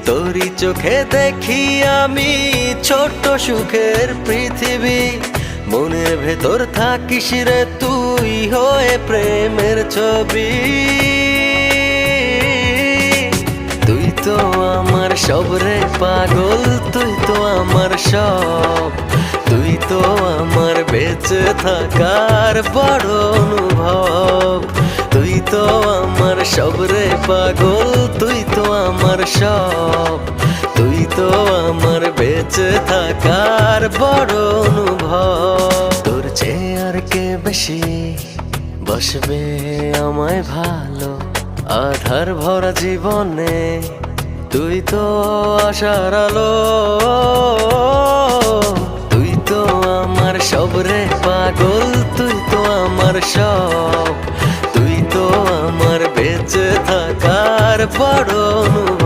তোরই চোখে দেখি আমি ছোট্ট সুখের পৃথিবী। মনের ভেতর থাকিস রে তুই হয়ে প্রেমের ছবি। তুই তো আমার সব রে পাগল, তুই তো আমার সব। তুই তো আমার বেঁচে থাকার বড় অনুভব। তুই তো আমার সব রে পাগল, তুই তো আমার সব। তুই তো আমার বেঁচে থাকার বড় অনুভব। তোর চেয়ে আর কে বেশি বসবে আমায় ভালো আধার ভরা জীবনে? তুই তো আশার আলো। তুই তো আমার সব রে পাগল, তুই তো আমার সব। তুই তো আমার বেঁচে থাকার বড় অনুভব।